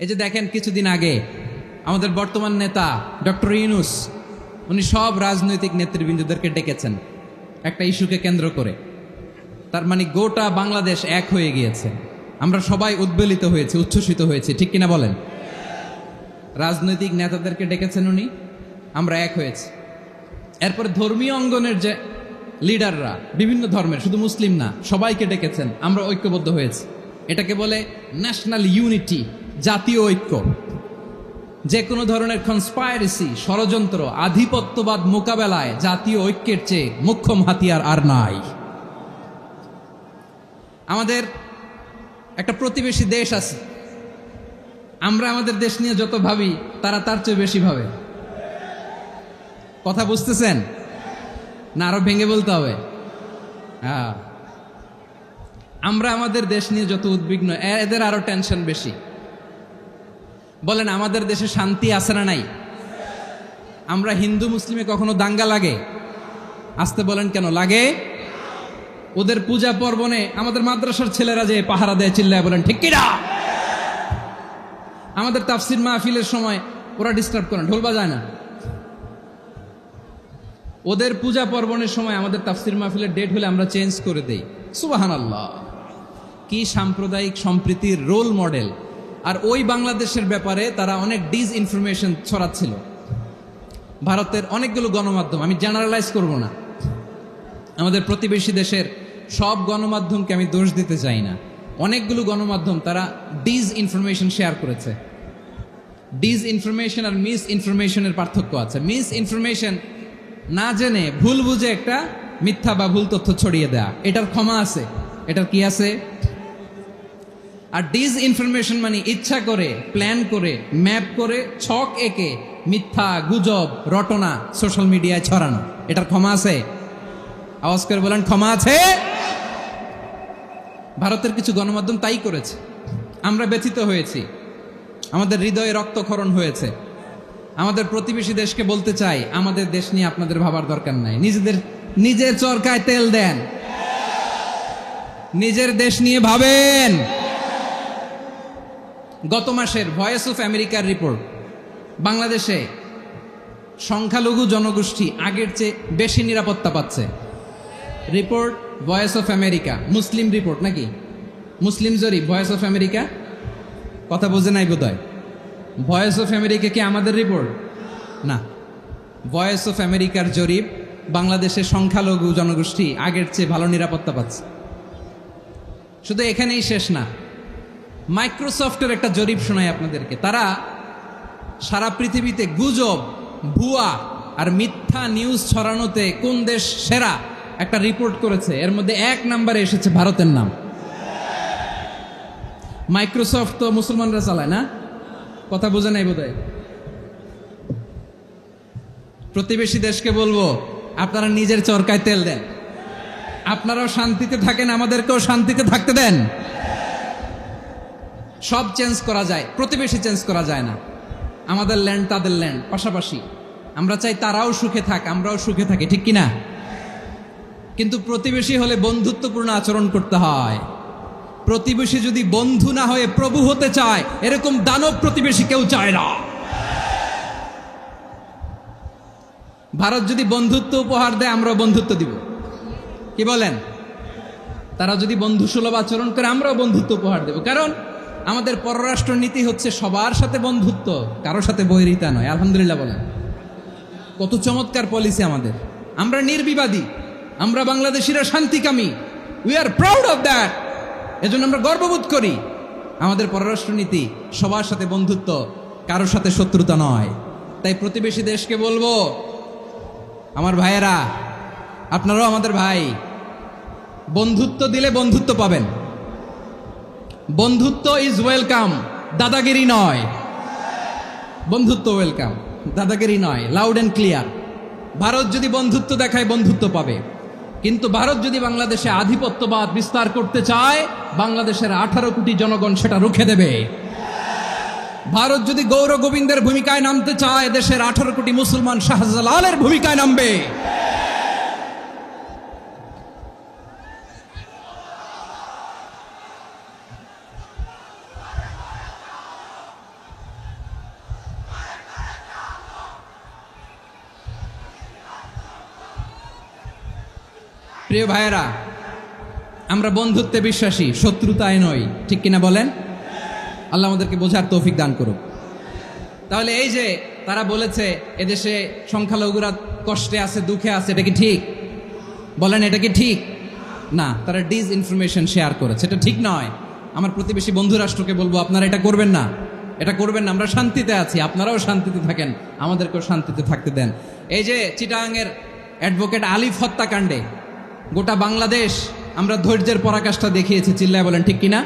এই যে দেখেন কিছুদিন আগে আমাদের বর্তমান নেতা ডক্টর ইউনূস উনি সব রাজনৈতিক নেতৃবৃন্দদেরকে ডেকেছেন একটা ইস্যুকে কেন্দ্র করে। তার মানে গোটা বাংলাদেশ এক হয়ে গিয়েছে, আমরা সবাই উদ্বেলিত হয়েছে, উচ্ছ্বসিত হয়েছে, ঠিক কিনা বলেন? রাজনৈতিক নেতাদেরকে ডেকেছেন উনি, আমরা এক হয়েছি। এরপরে ধর্মীয় অঙ্গনের যে লিডাররা বিভিন্ন ধর্মের, শুধু মুসলিম না, সবাইকে ডেকেছেন, আমরা ঐক্যবদ্ধ হয়েছি। এটাকে বলে ন্যাশনাল ইউনিটি, জাতীয় ঐক্য। যে কোনো ধরনের কনস্পাইরেসি, ষড়যন্ত্র, আধিপত্যবাদ মোকাবেলায় জাতীয় ঐক্যের চেয়ে মোক্ষম হাতিয়ার আর নাই। আমাদের একটা প্রতিবেশী দেশ আছে, আমরা আমাদের দেশ নিয়ে যত ভাবি তারা তার চেয়ে বেশি ভাবে। কথা বুঝতেছেন না? আরো ভেঙে বলতে হবে। হ্যাঁ, আমরা আমাদের দেশ নিয়ে যত উদ্বিগ্ন, এদের আরো টেনশন বেশি। বলেন, আমাদের দেশে শান্তি আছে না নাই? আমরা হিন্দু মুসলিমে কখনো দাঙ্গা লাগে? আসতে বলেন, কেন লাগে? ওদের পূজা পর্বণে আমাদের মাদ্রাসার ছেলেরা যে পাহারা দেয়, চিল্লায় বলেন ঠিক কিনা? আমাদের তাফসির মাহফিলের সময় ওরা ডিস্টার্ব করেন, ঢোল বাজায় না। ওদের পূজা পর্বণের সময় আমাদের তাফসির মাহফিলের ডেট হলে আমরা চেঞ্জ করে দেই। সুবহানাল্লাহ, কি সাম্প্রদায়িক সম্প্রীতির রোল মডেল। আর ওই বাংলাদেশের ব্যাপারে তারা অনেক ডিসইনফরমেশন ছড়াচ্ছিল। ভারতের অনেকগুলো গণমাধ্যম, আমি জেনারেলাইজ করব না, আমাদের প্রতিবেশী দেশের সব গণমাধ্যমকে আমি দোষ দিতে চাই না, অনেকগুলো গণমাধ্যম তারা ডিসইনফরমেশন শেয়ার করেছে। ডিসইনফরমেশন আর মিস ইনফরমেশনের পার্থক্য আছে। মিস ইনফরমেশন না জেনে ভুল বুঝে একটা মিথ্যা বা ভুল তথ্য ছড়িয়ে দেয়া, এটার ক্ষমা আছে, এটার কি আছে? আর ডিসইনফরমেশন মানে ইচ্ছা করে, প্ল্যান করে, ম্যাপ করে, ছক এঁকে মিথ্যা, গুজব, রটনা সোশ্যাল মিডিয়ায় ছড়ানো, এটার ক্ষমা আছে? আওয়াজ করে বলেন, ক্ষমা আছে? ভারতের কিছু গণমাধ্যম তাই করেছে, আমরা ব্যথিত হয়েছি, আমাদের হৃদয়ে রক্তক্ষরণ হয়েছে। আমাদের প্রতিবেশী দেশকে বলতে চাই, আমাদের দেশ নিয়ে আপনাদের ভাবার দরকার নাই, নিজের চরকায় তেল দেন, নিজের দেশ নিয়ে ভাবেন। গত মাসের ভয়েস অফ আমেরিকার রিপোর্ট, বাংলাদেশে সংখ্যালঘু জনগোষ্ঠী আগের চেয়ে বেশি নিরাপত্তা পাচ্ছে। Report voice of America, Muslim report নাকি? মুসলিম জরিপ, ভয়েস অফ আমেরিকা। কথা বোঝে নাই বোধহয়। ভয়েস অফ আমেরিকা কি আমাদের রিপোর্ট? না, ভয়েস অফ আমেরিকার জরিপ, বাংলাদেশের সংখ্যালঘু জনগোষ্ঠী আগের চেয়ে ভালো নিরাপত্তা পাচ্ছে। শুধু এখানেই শেষ না, মাইক্রোসফটের একটা জরিপ শোনাই আপনাদেরকে। তারা সারা পৃথিবীতে গুজব, ভুয়া আর মিথ্যা নিউজ ছড়ানোতে কোন দেশ সেরা একটা রিপোর্ট করেছে। এর মধ্যে 1 নম্বরে এসেছে ভারতের নাম। মাইক্রোসফট তো মুসলমানরা চালায় না? কথা বোঝে নাই বোধহয়। প্রতিবেশী দেশকে বলবো, আপনারা নিজের চরকায় তেল দেন, আপনারাও শান্তিতে থাকেন, আমাদেরকেও শান্তিতে থাকতে দেন। সব চেঞ্জ করা যায়, প্রতিবেশী চেঞ্জ করা যায় না। আমাদের ল্যান্ড তাদের ল্যান্ড, পাশাপাশি। আমরা চাই তারাও সুখে থাক, আমরাও সুখে থাকি, ঠিক কিনা? কিন্তু প্রতিবেশী হলে বন্ধুত্বপূর্ণ আচরণ করতে হয়। প্রতিবেশী যদি বন্ধু না হয়ে প্রভু হতে চায়, এরকম দানব প্রতিবেশী কেউ চায় না। ভারত যদি বন্ধুত্ব উপহার দেয়, আমরাও বন্ধুত্ব দিব, কি বলেন? তারা যদি বন্ধুসুলভ আচরণ করে, আমরাও বন্ধুত্ব উপহার দেব। কারণ আমাদের পররাষ্ট্র নীতি হচ্ছে সবার সাথে বন্ধুত্ব, কারোর সাথে বৈরিতা নয়। আলহামদুলিল্লাহ বলেন, কত চমৎকার পলিসি আমাদের। আমরা নির্বিবাদী, আমরা বাংলাদেশিরা শান্তিকামী, we are proud of that. এজন্য আমরা গর্ববোধ করি। আমাদের পররাষ্ট্র নীতি সবার সাথে বন্ধুত্ব, কারোর সাথে শত্রুতা নয়। তাই প্রতিবেশী দেশকে বলবো, আমার ভাইয়েরা, আপনারাও আমাদের ভাই, বন্ধুত্ব দিলে বন্ধুত্ব পাবেন। বন্ধুত্ব ইজ ওয়েলকাম, দাদাগিরি নয়। বন্ধুত্ব ওয়েলকাম, দাদাগিরি নয়, লাউড অ্যান্ড ক্লিয়ার। ভারত যদি বন্ধুত্ব দেখায়, বন্ধুত্ব পাবে। কিন্তু ভারত যদি বাংলাদেশে আধিপত্যবাদ বিস্তার করতে চায়, বাংলাদেশের 18 কোটি জনগণ সেটা রুখে দেবে। ভারত যদি গৌর গোবিন্দের ভূমিকায় নামতে চায়, দেশের 18 কোটি মুসলমান শাহজালালের ভূমিকায় নামবে। প্রিয় ভাইয়েরা, আমরা বন্ধুত্বে বিশ্বাসী, শত্রুতায় নই, ঠিক কিনা বলেন? আল্লাহ আমাদেরকে বোঝার তৌফিক দান করুক। তাহলে এই যে তারা বলেছে এদেশে সংখ্যালঘুরা কষ্টে আছে, দুঃখে আছে, এটা কি ঠিক? বলেন, এটা কি ঠিক? না, তারা ডিস ইনফরমেশন শেয়ার করেছে, এটা ঠিক নয়। আমার প্রতিবেশী বন্ধু রাষ্ট্রকে বলবো, আপনারা এটা করবেন না, এটা করবেন না। আমরা শান্তিতে আছি, আপনারাও শান্তিতে থাকেন, আমাদেরকেও শান্তিতে থাকতে দেন। এই যে চিটাগাংয়ের অ্যাডভোকেট আলিফ হত্যাকাণ্ডে গোটা বাংলাদেশ আমরা ধৈর্যের পরাকাষ্ঠা দেখিয়েছি, চিল্লায় বলেন ঠিক কিনা?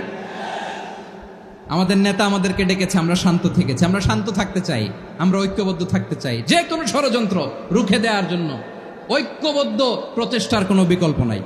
আমাদের নেতা আমাদেরকে ডেকেছে, আমরা শান্ত থেকেছি। আমরা শান্ত থাকতে চাই, আমরা ঐক্যবদ্ধ থাকতে চাই। যে কোনো ষড়যন্ত্র রুখে দেওয়ার জন্য ঐক্যবদ্ধ প্রচেষ্টার কোনো বিকল্প নাই।